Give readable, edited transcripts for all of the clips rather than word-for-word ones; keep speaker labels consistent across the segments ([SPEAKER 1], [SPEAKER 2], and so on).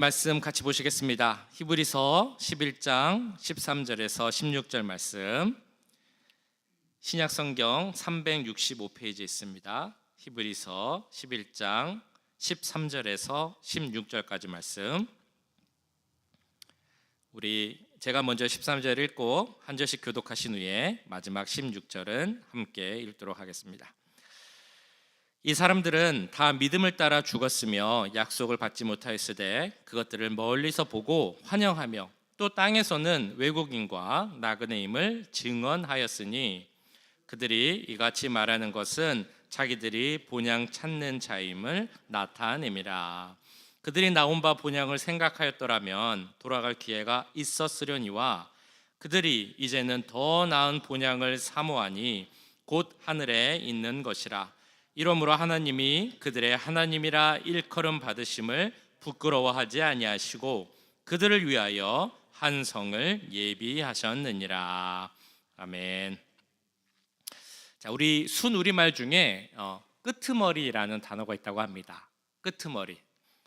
[SPEAKER 1] 말씀 같이 보시겠습니다. 히브리서 11장 13절에서 16절 말씀, 신약성경 365페이지에 있습니다. 히브리서 11장 13절에서 16절까지 말씀. 제가 먼저 13절 읽고 한 절씩 교독하신 후에 마지막 16절은 함께 읽도록 하겠습니다. 이 사람들은 다 믿음을 따라 죽었으며 약속을 받지 못하였으되 그것들을 멀리서 보고 환영하며 또 땅에서는 외국인과 나그네임을 증언하였으니 그들이 이같이 말하는 것은 자기들이 본향 찾는 자임을 나타냄이라. 그들이 나온 바 본향을 생각하였더라면 돌아갈 기회가 있었으려니와 그들이 이제는 더 나은 본향을 사모하니 곧 하늘에 있는 것이라. 이러므로 하나님이 그들의 하나님이라 일컬음 받으심을 부끄러워하지 아니하시고 그들을 위하여 한 성을 예비하셨느니라. 아멘. 자, 우리 순우리말 중에 끄트머리라는 단어가 있다고 합니다. 끄트머리.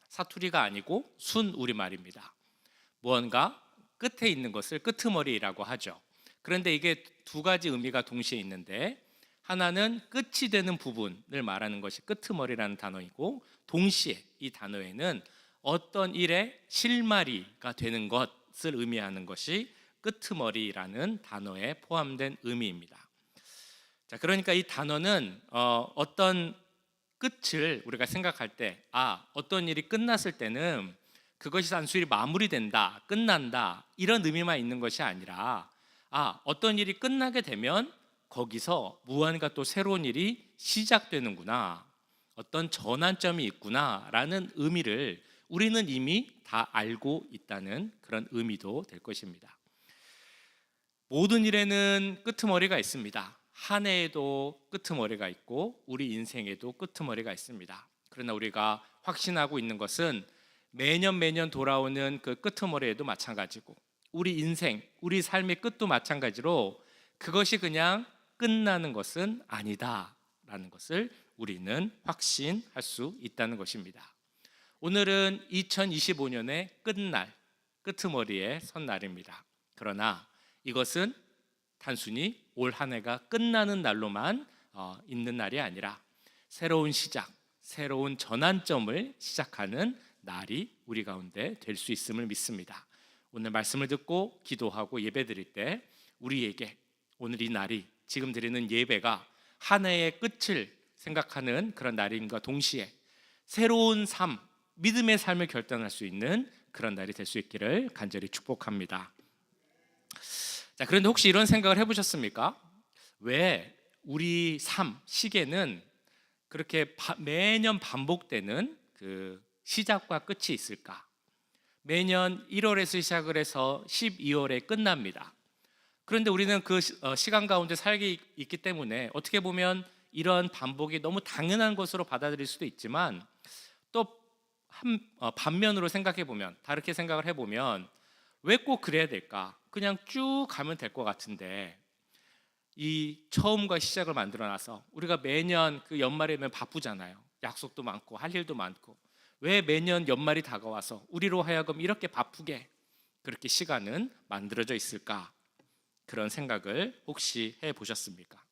[SPEAKER 1] 사투리가 아니고 순우리말입니다. 무언가 끝에 있는 것을 끄트머리라고 하죠. 그런데 이게 두 가지 의미가 동시에 있는데, 하나는 끝이 되는 부분을 말하는 것이 끄트머리라는 단어이고, 동시에 이 단어에는 어떤 일의 실마리가 되는 것을 의미하는 것이 끄트머리라는 단어에 포함된 의미입니다. 자, 그러니까 이 단어는 어떤 끝을 우리가 생각할 때, 어떤 일이 끝났을 때는 그것이 단순히 마무리된다, 끝난다, 이런 의미만 있는 것이 아니라, 어떤 일이 끝나게 되면 거기서 무언가 또 새로운 일이 시작되는구나, 어떤 전환점이 있구나 라는 의미를 우리는 이미 다 알고 있다는 그런 의미도 될 것입니다. 모든 일에는 끄트머리가 있습니다. 한 해에도 끄트머리가 있고 우리 인생에도 끄트머리가 있습니다. 그러나 우리가 확신하고 있는 것은 매년 돌아오는 그 끄트머리에도 마찬가지고, 우리 인생, 우리 삶의 끝도 마찬가지로 그것이 그냥 끝나는 것은 아니다라는 것을 우리는 확신할 수 있다는 것입니다. 오늘은 2025년의 끝날, 끄트머리에 선 날입니다. 그러나 이것은 단순히 올 한 해가 끝나는 날로만 있는 날이 아니라 새로운 시작, 새로운 전환점을 시작하는 날이 우리 가운데 될 수 있음을 믿습니다. 오늘 말씀을 듣고 기도하고 예배드릴 때 우리에게 오늘 이 날이, 지금 드리는 예배가 한 해의 끝을 생각하는 그런 날임과 동시에 새로운 삶, 믿음의 삶을 결단할 수 있는 그런 날이 될 수 있기를 간절히 축복합니다. 자, 그런데 혹시 이런 생각을 해보셨습니까? 왜 우리 삶, 시계는 그렇게 매년 반복되는 그 시작과 끝이 있을까? 매년 1월에서 시작을 해서 12월에 끝납니다. 그런데 우리는 그 시간 가운데 살고 있기 때문에 어떻게 보면 이런 반복이 너무 당연한 것으로 받아들일 수도 있지만, 또 반면으로 생각해 보면, 다르게 생각을 해보면 왜 꼭 그래야 될까? 그냥 쭉 가면 될 것 같은데, 이 처음과 시작을 만들어놔서 우리가 매년 그 연말이면 바쁘잖아요. 약속도 많고 할 일도 많고, 왜 매년 연말이 다가와서 우리로 하여금 이렇게 바쁘게 그렇게 시간은 만들어져 있을까? 그런 생각을 혹시 해보셨습니까?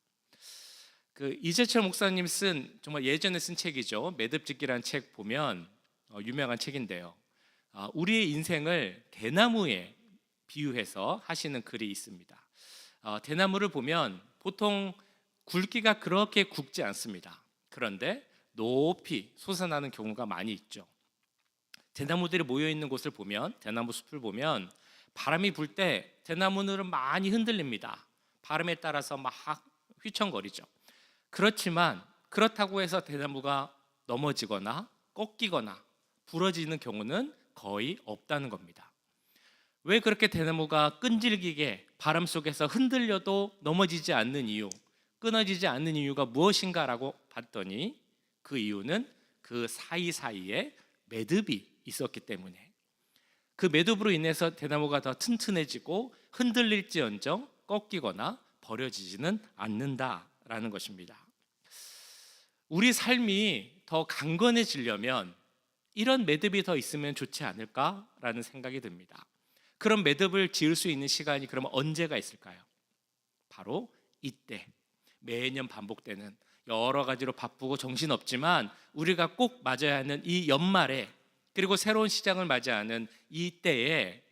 [SPEAKER 1] 그 이재철 목사님 쓴, 정말 예전에 쓴 책이죠. 매듭짓기라는 책 보면 유명한 책인데요, 우리의 인생을 대나무에 비유해서 하시는 글이 있습니다. 대나무를 보면 보통 굵기가 그렇게 굵지 않습니다. 그런데 높이 솟아나는 경우가 많이 있죠. 대나무들이 모여있는 곳을 보면, 대나무 숲을 보면 바람이 불 때 대나무는 많이 흔들립니다. 바람에 따라서 막 휘청거리죠. 그렇지만 그렇다고 해서 대나무가 넘어지거나 꺾이거나 부러지는 경우는 거의 없다는 겁니다. 왜 그렇게 대나무가 끈질기게 바람 속에서 흔들려도 넘어지지 않는 이유, 끊어지지 않는 이유가 무엇인가라고 봤더니 그 이유는 그 사이사이에 매듭이 있었기 때문에, 그 매듭으로 인해서 대나무가 더 튼튼해지고 흔들릴지언정 꺾이거나 버려지지는 않는다라는 것입니다. 우리 삶이 더 강건해지려면 이런 매듭이 더 있으면 좋지 않을까라는 생각이 듭니다. 그런 매듭을 지을 수 있는 시간이 그러면 언제가 있을까요? 바로 이때, 매년 반복되는 여러 가지로 바쁘고 정신없지만 우리가 꼭 맞아야 하는 이 연말에, 그리고 새로운 시장을 맞이하는 이때에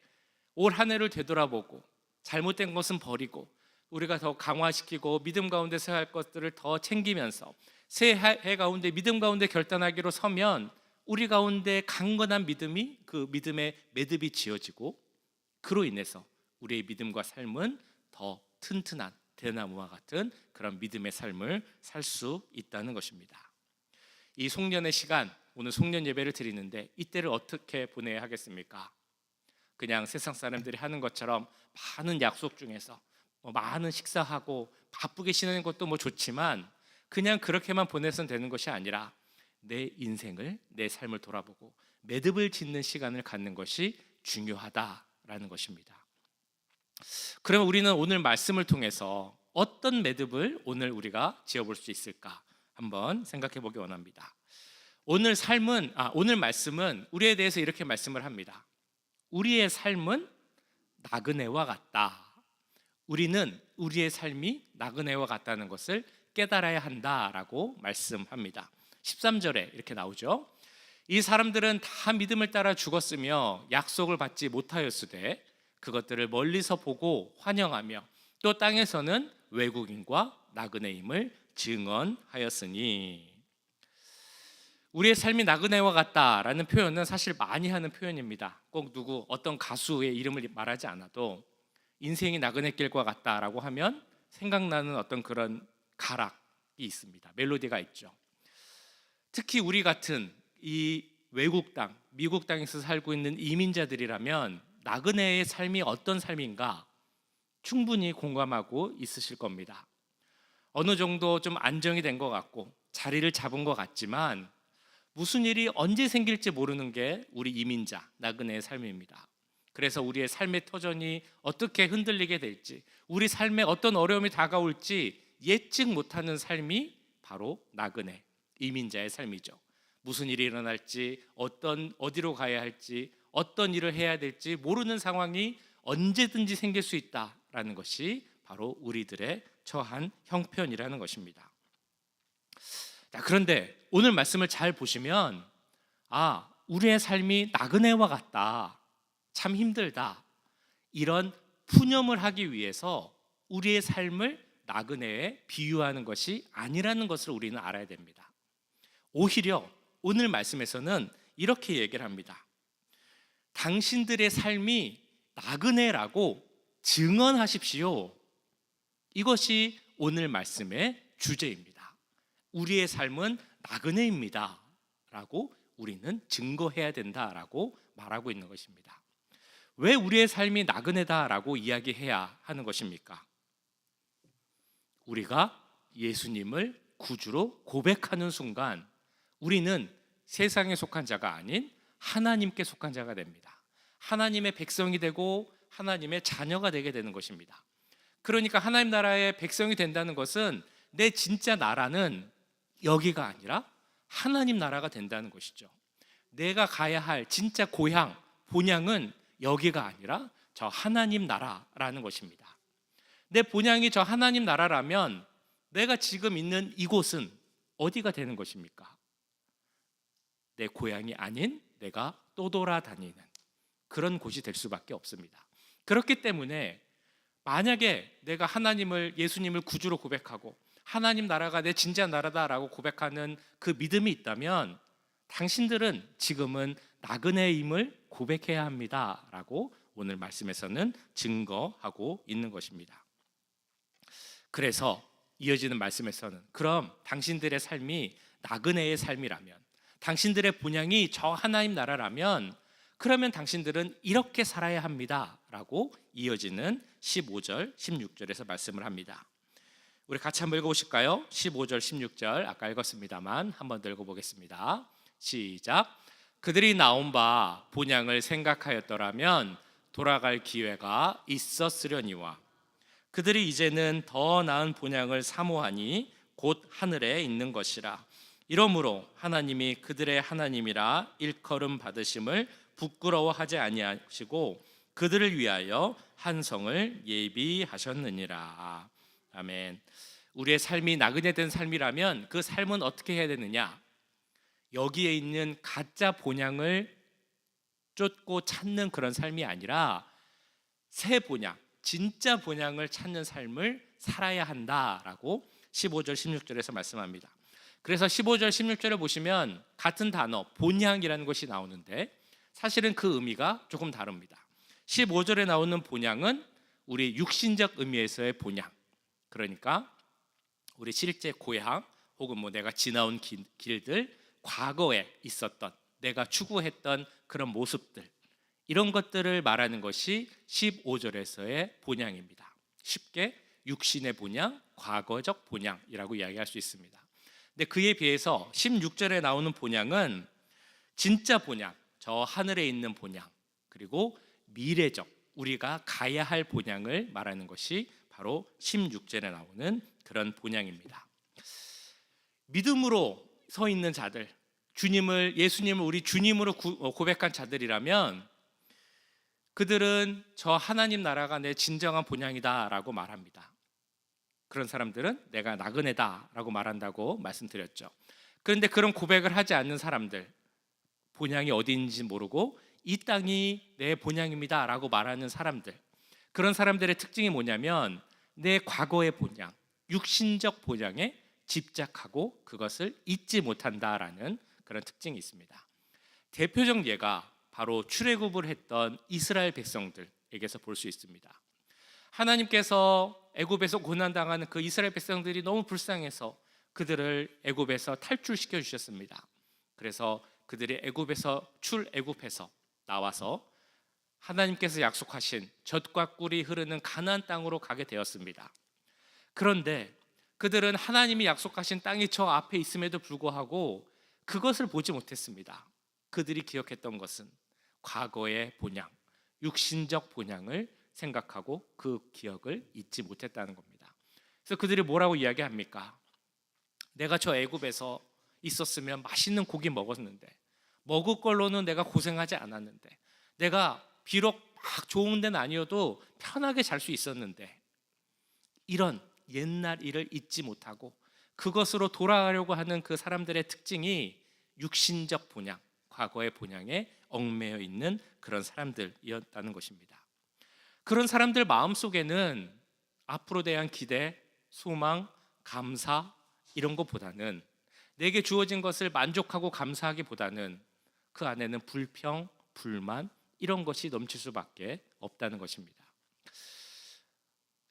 [SPEAKER 1] 올 한 해를 되돌아보고 잘못된 것은 버리고 우리가 더 강화시키고 믿음 가운데서 할 것들을 더 챙기면서 새해 가운데 믿음 가운데 결단하기로 서면 우리 가운데 강건한 믿음이, 그 믿음의 매듭이 지어지고 그로 인해서 우리의 믿음과 삶은 더 튼튼한 대나무와 같은 그런 믿음의 삶을 살 수 있다는 것입니다. 이 송년의 시간, 오늘 송년 예배를 드리는데 이때를 어떻게 보내야 하겠습니까? 그냥 세상 사람들이 하는 것처럼 많은 약속 중에서 많은 식사하고 바쁘게 지내는 것도 좋지만 그냥 그렇게만 보내선 되는 것이 아니라 내 인생을, 내 삶을 돌아보고 매듭을 짓는 시간을 갖는 것이 중요하다라는 것입니다. 그러면 우리는 오늘 말씀을 통해서 어떤 매듭을 오늘 우리가 지어볼 수 있을까 한번 생각해 보기 원합니다. 오늘 말씀은 우리에 대해서 이렇게 말씀을 합니다. 우리의 삶은 나그네와 같다. 우리는 우리의 삶이 나그네와 같다는 것을 깨달아야 한다라고 말씀합니다. 13절에 이렇게 나오죠. 이 사람들은 다 믿음을 따라 죽었으며 약속을 받지 못하였으되 그것들을 멀리서 보고 환영하며 또 땅에서는 외국인과 나그네임을 증언하였으니. 우리의 삶이 나그네와 같다라는 표현은 사실 많이 하는 표현입니다. 꼭 어떤 가수의 이름을 말하지 않아도 인생이 나그네길과 같다라고 하면 생각나는 어떤 그런 가락이 있습니다. 멜로디가 있죠. 특히 우리 같은 이 외국 땅, 미국 땅에서 살고 있는 이민자들이라면 나그네의 삶이 어떤 삶인가 충분히 공감하고 있으실 겁니다. 어느 정도 좀 안정이 된 것 같고 자리를 잡은 것 같지만 무슨 일이 언제 생길지 모르는 게 우리 이민자, 나그네의 삶입니다. 그래서 우리의 삶의 터전이 어떻게 흔들리게 될지, 우리 삶에 어떤 어려움이 다가올지 예측 못하는 삶이 바로 나그네, 이민자의 삶이죠. 무슨 일이 일어날지, 어디로 가야 할지, 어떤 일을 해야 될지 모르는 상황이 언제든지 생길 수 있다라는 것이 바로 우리들의 처한 형편이라는 것입니다. 그런데 오늘 말씀을 잘 보시면 우리의 삶이 나그네와 같다, 참 힘들다, 이런 푸념을 하기 위해서 우리의 삶을 나그네에 비유하는 것이 아니라는 것을 우리는 알아야 됩니다. 오히려 오늘 말씀에서는 이렇게 얘기를 합니다. 당신들의 삶이 나그네라고 증언하십시오. 이것이 오늘 말씀의 주제입니다. 우리의 삶은 나그네입니다 라고 우리는 증거해야 된다라고 말하고 있는 것입니다. 왜 우리의 삶이 나그네다라고 이야기해야 하는 것입니까? 우리가 예수님을 구주로 고백하는 순간 우리는 세상에 속한 자가 아닌 하나님께 속한 자가 됩니다. 하나님의 백성이 되고 하나님의 자녀가 되게 되는 것입니다. 그러니까 하나님 나라의 백성이 된다는 것은 내 진짜 나라는 여기가 아니라 하나님 나라가 된다는 것이죠. 내가 가야 할 진짜 고향, 본향은 여기가 아니라 저 하나님 나라라는 것입니다. 내 본향이 저 하나님 나라라면 내가 지금 있는 이곳은 어디가 되는 것입니까? 내 고향이 아닌 내가 떠돌아다니는 그런 곳이 될 수밖에 없습니다. 그렇기 때문에 만약에 내가 예수님을 구주로 고백하고 하나님 나라가 내 진짜 나라다라고 고백하는 그 믿음이 있다면 당신들은 지금은 나그네임을 고백해야 합니다라고 오늘 말씀에서는 증거하고 있는 것입니다. 그래서 이어지는 말씀에서는 그럼 당신들의 삶이 나그네의 삶이라면, 당신들의 본향이 저 하나님 나라라면 그러면 당신들은 이렇게 살아야 합니다라고 이어지는 15절, 16절에서 말씀을 합니다. 우리 같이 한번 읽어보실까요? 15절, 16절 아까 읽었습니다만 한번 더 읽어보겠습니다. 시작. 그들이 나온 바 본향을 생각하였더라면 돌아갈 기회가 있었으려니와 그들이 이제는 더 나은 본향을 사모하니 곧 하늘에 있는 것이라. 이러므로 하나님이 그들의 하나님이라 일컬음 받으심을 부끄러워하지 아니하시고 그들을 위하여 한 성을 예비하셨느니라. 아멘. 우리의 삶이 나그네된 삶이라면 그 삶은 어떻게 해야 되느냐? 여기에 있는 가짜 본향을 쫓고 찾는 그런 삶이 아니라 새 본향, 진짜 본향을 찾는 삶을 살아야 한다라고 15절 16절에서 말씀합니다. 그래서 15절 16절을 보시면 같은 단어 본향이라는 것이 나오는데 사실은 그 의미가 조금 다릅니다. 15절에 나오는 본향은 우리 육신적 의미에서의 본향, 그러니까 우리 실제 고향 혹은 뭐 내가 지나온 길들, 과거에 있었던 내가 추구했던 그런 모습들, 이런 것들을 말하는 것이 15절에서의 본향입니다. 쉽게 육신의 본향, 과거적 본향이라고 이야기할 수 있습니다. 근데 그에 비해서 16절에 나오는 본향은 진짜 본향, 저 하늘에 있는 본향, 그리고 미래적 우리가 가야 할 본향을 말하는 것이 바로 16절에 나오는 그런 본향입니다. 믿음으로 서 있는 자들, 예수님을 우리 주님으로 고백한 자들이라면 그들은 저 하나님 나라가 내 진정한 본향이다라고 말합니다. 그런 사람들은 내가 나그네다라고 말한다고 말씀드렸죠. 그런데 그런 고백을 하지 않는 사람들, 본향이 어디인지 모르고 이 땅이 내 본향입니다라고 말하는 사람들, 그런 사람들의 특징이 뭐냐면 내 과거의 본향, 육신적 본향에 집착하고 그것을 잊지 못한다라는 그런 특징이 있습니다. 대표적 예가 바로 출애굽을 했던 이스라엘 백성들에게서 볼 수 있습니다. 하나님께서 애굽에서 고난당하는 그 이스라엘 백성들이 너무 불쌍해서 그들을 애굽에서 탈출시켜 주셨습니다. 그래서 그들이 애굽에서 나와서 하나님께서 약속하신 젖과 꿀이 흐르는 가나안 땅으로 가게 되었습니다. 그런데 그들은 하나님이 약속하신 땅이 저 앞에 있음에도 불구하고 그것을 보지 못했습니다. 그들이 기억했던 것은 과거의 본향, 육신적 본향을 생각하고 그 기억을 잊지 못했다는 겁니다. 그래서 그들이 뭐라고 이야기합니까? 내가 저 애굽에서 있었으면 맛있는 고기 먹었는데, 먹을 걸로는 내가 고생하지 않았는데, 내가 비록 막 좋은 데는 아니어도 편하게 잘 수 있었는데, 이런 옛날 일을 잊지 못하고 그것으로 돌아가려고 하는 그 사람들의 특징이 육신적 본향, 과거의 본향에 얽매여 있는 그런 사람들이었다는 것입니다. 그런 사람들 마음속에는 앞으로 대한 기대, 소망, 감사 이런 것보다는, 내게 주어진 것을 만족하고 감사하기보다는 그 안에는 불평, 불만 이런 것이 넘칠 수밖에 없다는 것입니다.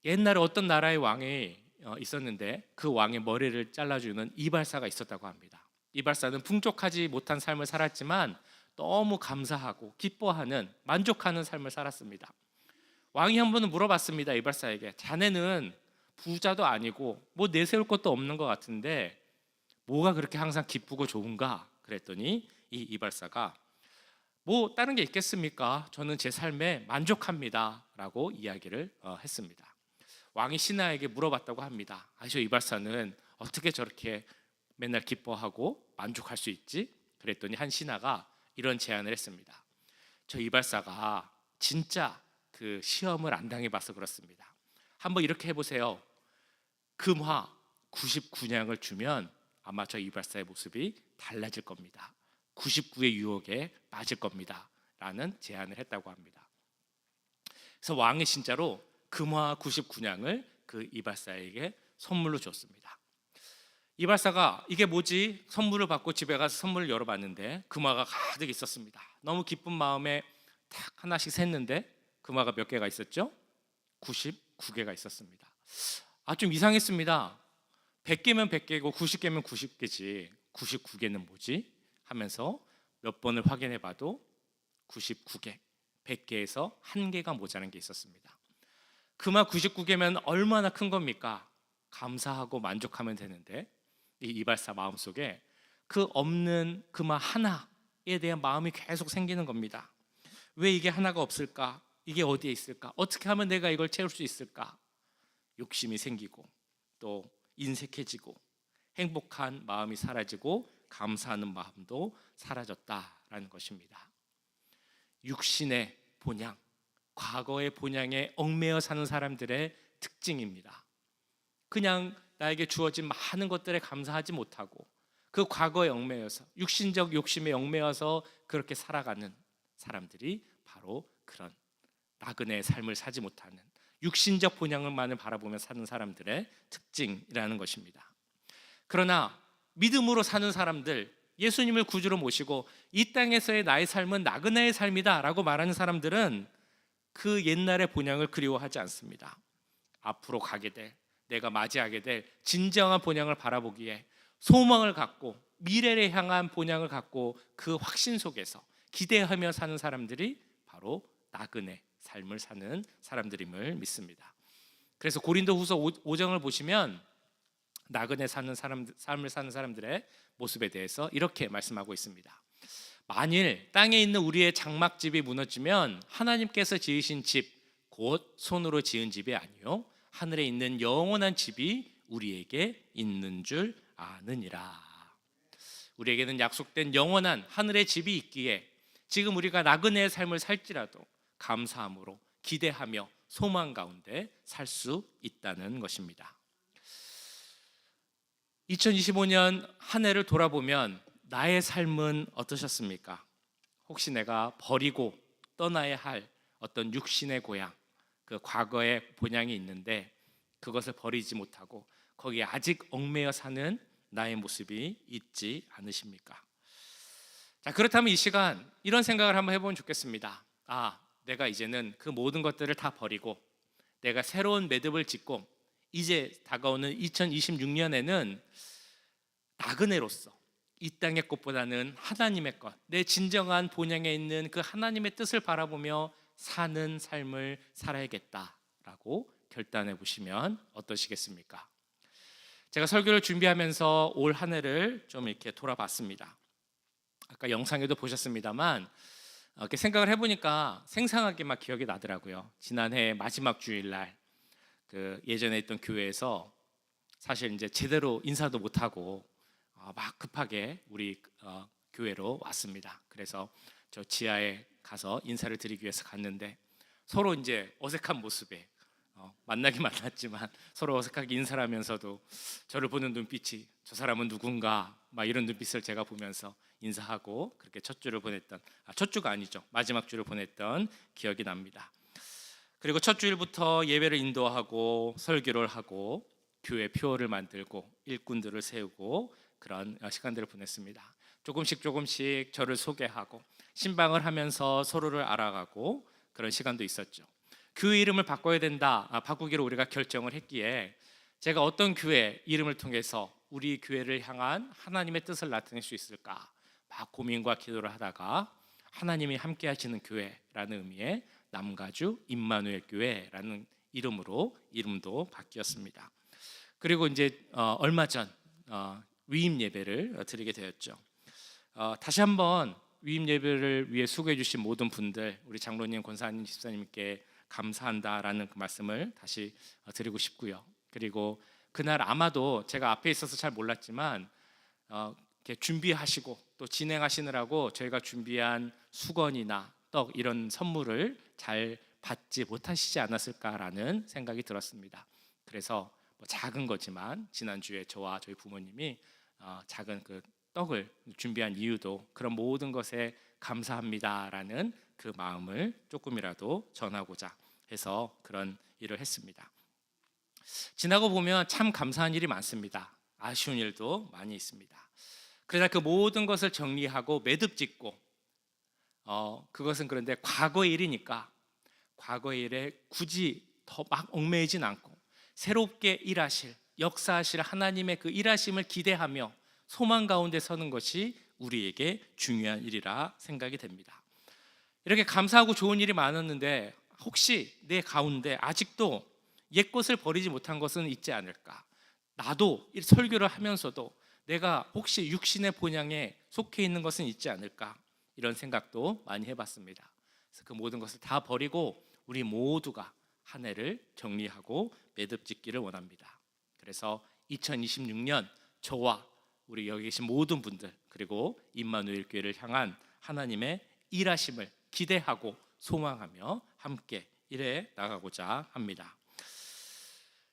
[SPEAKER 1] 옛날에 어떤 나라의 왕이 있었는데 그 왕의 머리를 잘라주는 이발사가 있었다고 합니다. 이발사는 풍족하지 못한 삶을 살았지만 너무 감사하고 기뻐하는, 만족하는 삶을 살았습니다. 왕이 한 번은 물어봤습니다. 이발사에게, 자네는 부자도 아니고 뭐 내세울 것도 없는 것 같은데 뭐가 그렇게 항상 기쁘고 좋은가? 그랬더니 이 이발사가 뭐 다른 게 있겠습니까? 저는 제 삶에 만족합니다 라고 이야기를 했습니다. 왕이 신하에게 물어봤다고 합니다. 저 이발사는 어떻게 저렇게 맨날 기뻐하고 만족할 수 있지? 그랬더니 한 신하가 이런 제안을 했습니다. 저 이발사가 진짜 그 시험을 안 당해봐서 그렇습니다. 한번 이렇게 해보세요. 금화 99냥을 주면 아마 저 이발사의 모습이 달라질 겁니다. 99의 유혹에 빠질 겁니다 라는 제안을 했다고 합니다. 그래서 왕이 진짜로 금화 99냥을 그 이발사에게 선물로 줬습니다. 이발사가 이게 뭐지? 선물을 받고 집에 가서 선물을 열어봤는데 금화가 가득 있었습니다. 너무 기쁜 마음에 탁 하나씩 샜는데 금화가 몇 개가 있었죠? 99개가 있었습니다. 좀 이상했습니다. 100개면 100개고 90개면 90개지 99개는 뭐지? 하면서 몇 번을 확인해 봐도 99개, 100개에서 한 개가 모자란 게 있었습니다. 금화 99개면 얼마나 큰 겁니까? 감사하고 만족하면 되는데 이 이발사 마음속에 그 없는 금화 하나에 대한 마음이 계속 생기는 겁니다. 왜 이게 하나가 없을까? 이게 어디에 있을까? 어떻게 하면 내가 이걸 채울 수 있을까? 욕심이 생기고 또 인색해지고 행복한 마음이 사라지고 감사하는 마음도 사라졌다라는 것입니다. 육신의 본향, 과거의 본향에 얽매여 사는 사람들의 특징입니다. 그냥 나에게 주어진 많은 것들에 감사하지 못하고 그 과거에 얽매여서 육신적 욕심에 얽매여서 그렇게 살아가는 사람들이 바로 그런 나그네의 삶을 사지 못하는 육신적 본향만을 바라보며 사는 사람들의 특징이라는 것입니다. 그러나 믿음으로 사는 사람들, 예수님을 구주로 모시고 이 땅에서의 나의 삶은 나그네의 삶이다 라고 말하는 사람들은 그 옛날의 본향을 그리워하지 않습니다. 앞으로 가게 될, 내가 맞이하게 될 진정한 본향을 바라보기에 소망을 갖고 미래를 향한 본향을 갖고 그 확신 속에서 기대하며 사는 사람들이 바로 나그네 삶을 사는 사람들임을 믿습니다. 그래서 고린도후서 5장을 보시면 나그네 사는 삶을 사는 사람들의 모습에 대해서 이렇게 말씀하고 있습니다. 만일 땅에 있는 우리의 장막집이 무너지면 하나님께서 지으신 집, 곧 손으로 지은 집이 아니요 하늘에 있는 영원한 집이 우리에게 있는 줄 아느니라. 우리에게는 약속된 영원한 하늘의 집이 있기에 지금 우리가 나그네의 삶을 살지라도 감사함으로 기대하며 소망 가운데 살 수 있다는 것입니다. 2025년 한 해를 돌아보면 나의 삶은 어떠셨습니까? 혹시 내가 버리고 떠나야 할 어떤 육신의 고향, 그 과거의 본향이 있는데 그것을 버리지 못하고 거기에 아직 얽매여 사는 나의 모습이 있지 않으십니까? 자, 그렇다면 이 시간 이런 생각을 한번 해보면 좋겠습니다. 내가 이제는 그 모든 것들을 다 버리고 내가 새로운 매듭을 짓고 이제 다가오는 2026년에는 나그네로서 이 땅의 것보다는 하나님의 것, 내 진정한 본향에 있는 그 하나님의 뜻을 바라보며 사는 삶을 살아야겠다라고 결단해 보시면 어떠시겠습니까? 제가 설교를 준비하면서 올 한 해를 좀 이렇게 돌아봤습니다. 아까 영상에도 보셨습니다만 이렇게 생각을 해보니까 생생하게 막 기억이 나더라고요. 지난해 마지막 주일날 그 예전에 있던 교회에서 사실 이제 제대로 인사도 못하고 막 급하게 우리 교회로 왔습니다. 그래서 저 지하에 가서 인사를 드리기 위해서 갔는데 서로 이제 어색한 모습에 만나긴 만났지만 서로 어색하게 인사를 하면서도 저를 보는 눈빛이 저 사람은 누군가 막 이런 눈빛을 제가 보면서 인사하고 그렇게 첫 주를 보냈던 첫 주가 아니죠. 마지막 주를 보냈던 기억이 납니다. 그리고 첫 주일부터 예배를 인도하고 설교를 하고 교회 표어를 만들고 일꾼들을 세우고 그런 시간들을 보냈습니다. 조금씩 저를 소개하고 신방을 하면서 서로를 알아가고 그런 시간도 있었죠. 교회 이름을 바꿔야 된다, 바꾸기로 우리가 결정을 했기에 제가 어떤 교회 이름을 통해서 우리 교회를 향한 하나님의 뜻을 나타낼 수 있을까 막 고민과 기도를 하다가 하나님이 함께 하시는 교회라는 의미의 남가주 임마누엘 교회라는 이름도 바뀌었습니다. 그리고 이제 얼마 전 위임 예배를 드리게 되었죠. 다시 한번 위임 예배를 위해 수고해 주신 모든 분들, 우리 장로님, 권사님, 집사님께 감사한다라는 그 말씀을 다시 드리고 싶고요. 그리고 그날 아마도 제가 앞에 있어서 잘 몰랐지만 이렇게 준비하시고 또 진행하시느라고 저희가 준비한 수건이나 떡 이런 선물을 잘 받지 못하시지 않았을까라는 생각이 들었습니다. 그래서 작은 거지만 지난주에 저와 저희 부모님이 작은 그 떡을 준비한 이유도 그런 모든 것에 감사합니다라는 그 마음을 조금이라도 전하고자 해서 그런 일을 했습니다. 지나고 보면 참 감사한 일이 많습니다. 아쉬운 일도 많이 있습니다. 그러나 그 모든 것을 정리하고 매듭 짓고 그것은 그런데 과거의 일이니까 과거의 일에 굳이 더 막 얽매이진 않고 새롭게 일하실 역사하실 하나님의 그 일하심을 기대하며 소망 가운데 서는 것이 우리에게 중요한 일이라 생각이 됩니다. 이렇게 감사하고 좋은 일이 많았는데 혹시 내 가운데 아직도 옛것을 버리지 못한 것은 있지 않을까? 나도 이 설교를 하면서도 내가 혹시 육신의 본향에 속해 있는 것은 있지 않을까? 이런 생각도 많이 해봤습니다. 그래서 그 모든 것을 다 버리고 우리 모두가 한 해를 정리하고 매듭 짓기를 원합니다. 그래서 2026년 저와 우리 여기 계신 모든 분들, 그리고 임마누엘 교회를 향한 하나님의 일하심을 기대하고 소망하며 함께 일해 나가고자 합니다.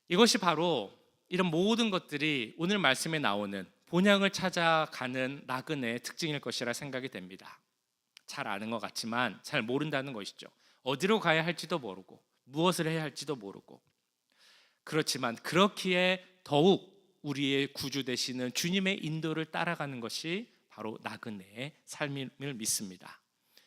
[SPEAKER 1] 이것이 바로 이런 모든 것들이 오늘 말씀에 나오는 본향을 찾아가는 나그네의 특징일 것이라 생각이 됩니다. 잘 아는 것 같지만 잘 모른다는 것이죠. 어디로 가야 할지도 모르고 무엇을 해야 할지도 모르고, 그렇지만 그렇기에 더욱 우리의 구주 되시는 주님의 인도를 따라가는 것이 바로 나그네의 삶임을 믿습니다.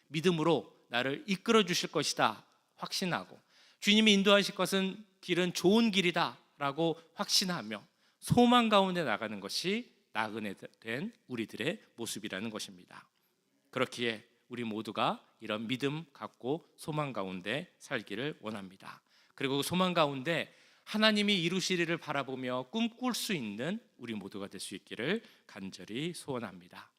[SPEAKER 1] 믿음으로 나를 이끌어 주실 것이다 확신하고, 주님이 인도하실 것은 길은 좋은 길이다 라고 확신하며 소망 가운데 나가는 것이 나그네 된 우리들의 모습이라는 것입니다. 그렇기에 우리 모두가 이런 믿음 갖고 소망 가운데 살기를 원합니다. 그리고 소망 가운데 하나님이 이루시리를 바라보며 꿈꿀 수 있는 우리 모두가 될 수 있기를 간절히 소원합니다.